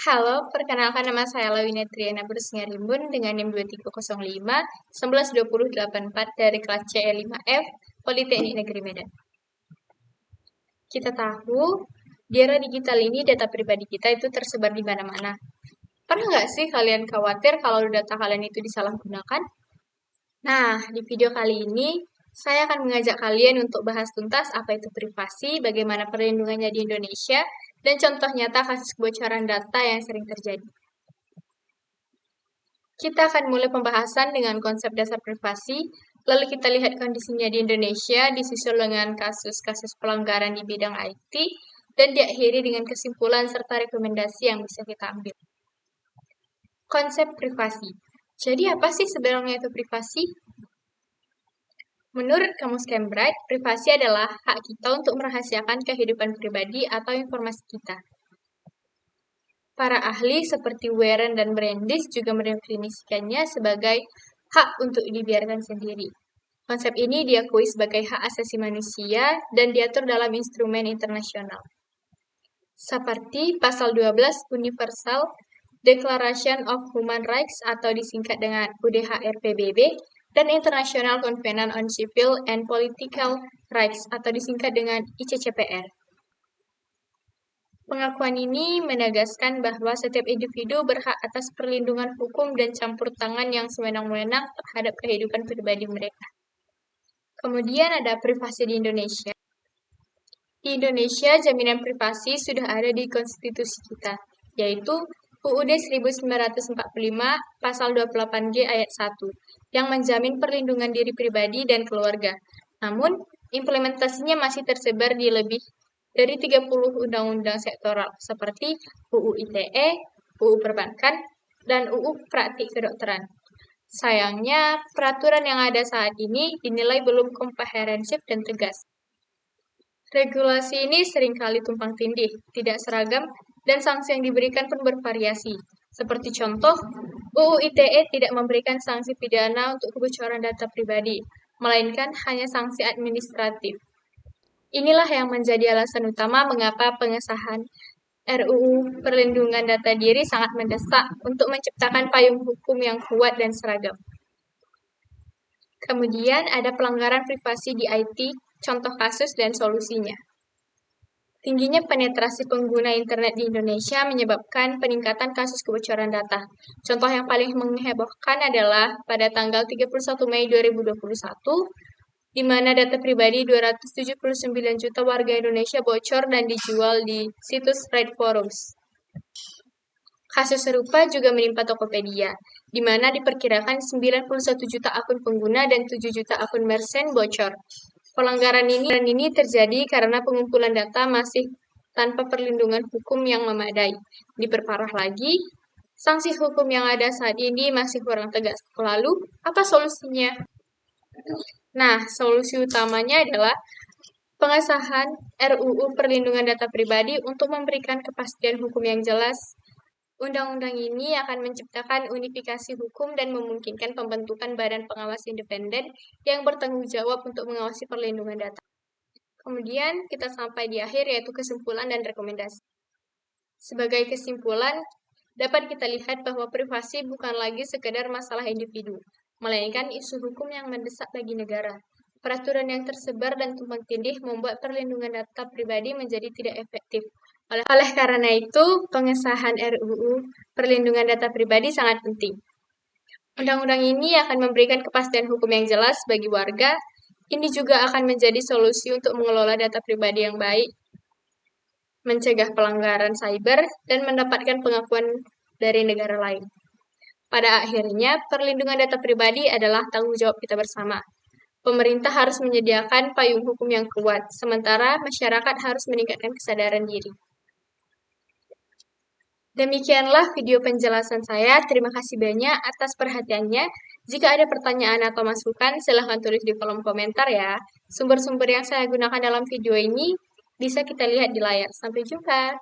Halo, perkenalkan nama saya Lawina Triana Bersingarimbun dengan NIM 2305 112084 dari kelas CE5F Politeknik Negeri Medan. Kita tahu di era digital ini data pribadi kita itu tersebar di mana-mana. Pernah nggak sih kalian khawatir kalau data kalian itu disalahgunakan? Nah, di video kali ini saya akan mengajak kalian untuk bahas tuntas apa itu privasi, bagaimana perlindungannya di Indonesia, dan contoh nyata kasus kebocoran data yang sering terjadi. Kita akan mulai pembahasan dengan konsep dasar privasi, lalu kita lihat kondisinya di Indonesia, disusul dengan kasus-kasus pelanggaran di bidang IT, dan diakhiri dengan kesimpulan serta rekomendasi yang bisa kita ambil. Konsep privasi. Jadi apa sih sebenarnya itu privasi? Menurut Kamus Cambridge, privasi adalah hak kita untuk merahasiakan kehidupan pribadi atau informasi kita. Para ahli seperti Warren dan Brandeis juga mendefinisikannya sebagai hak untuk dibiarkan sendiri. Konsep ini diakui sebagai hak asasi manusia dan diatur dalam instrumen internasional. Seperti Pasal 12 Universal Declaration of Human Rights atau disingkat dengan UDHR-PBB dan International Covenant on Civil and Political Rights atau disingkat dengan ICCPR. Pengakuan ini menegaskan bahwa setiap individu berhak atas perlindungan hukum dan campur tangan yang sewenang-wenang terhadap kehidupan pribadi mereka. Kemudian ada privasi di Indonesia. Di Indonesia, jaminan privasi sudah ada di konstitusi kita, yaitu UUD 1945 Pasal 28G Ayat 1, yang menjamin perlindungan diri pribadi dan keluarga. Namun, implementasinya masih tersebar di lebih dari 30 undang-undang sektoral seperti UU ITE, UU Perbankan, dan UU Praktik Kedokteran. Sayangnya, peraturan yang ada saat ini dinilai belum komprehensif dan tegas. Regulasi ini seringkali tumpang tindih, tidak seragam, dan sanksi yang diberikan pun bervariasi. Seperti contoh, UU ITE tidak memberikan sanksi pidana untuk kebocoran data pribadi, melainkan hanya sanksi administratif. Inilah yang menjadi alasan utama mengapa pengesahan RUU Perlindungan Data Diri sangat mendesak untuk menciptakan payung hukum yang kuat dan seragam. Kemudian ada pelanggaran privasi di IT, contoh kasus dan solusinya. Tingginya penetrasi pengguna internet di Indonesia menyebabkan peningkatan kasus kebocoran data. Contoh yang paling menghebohkan adalah pada tanggal 31 Mei 2021, di mana data pribadi 279 juta warga Indonesia bocor dan dijual di situs Reddit Forums. Kasus serupa juga menimpa Tokopedia, di mana diperkirakan 91 juta akun pengguna dan 7 juta akun merchant bocor. Pelanggaran ini terjadi karena pengumpulan data masih tanpa perlindungan hukum yang memadai. Diperparah lagi, sanksi hukum yang ada saat ini masih kurang tegas. Lalu, apa solusinya? Nah, solusi utamanya adalah pengesahan RUU Perlindungan Data Pribadi untuk memberikan kepastian hukum yang jelas. Undang-undang ini akan menciptakan unifikasi hukum dan memungkinkan pembentukan badan pengawas independen yang bertanggung jawab untuk mengawasi perlindungan data. Kemudian kita sampai di akhir yaitu kesimpulan dan rekomendasi. Sebagai kesimpulan, dapat kita lihat bahwa privasi bukan lagi sekedar masalah individu, melainkan isu hukum yang mendesak bagi negara. Peraturan yang tersebar dan tumpang tindih membuat perlindungan data pribadi menjadi tidak efektif. Oleh karena itu, pengesahan RUU Perlindungan Data Pribadi sangat penting. Undang-undang ini akan memberikan kepastian hukum yang jelas bagi warga. Ini juga akan menjadi solusi untuk mengelola data pribadi yang baik, mencegah pelanggaran cyber, dan mendapatkan pengakuan dari negara lain. Pada akhirnya, perlindungan data pribadi adalah tanggung jawab kita bersama. Pemerintah harus menyediakan payung hukum yang kuat, sementara masyarakat harus meningkatkan kesadaran diri. Demikianlah video penjelasan saya. Terima kasih banyak atas perhatiannya. Jika ada pertanyaan atau masukan, silahkan tulis di kolom komentar ya. Sumber-sumber yang saya gunakan dalam video ini bisa kita lihat di layar. Sampai jumpa.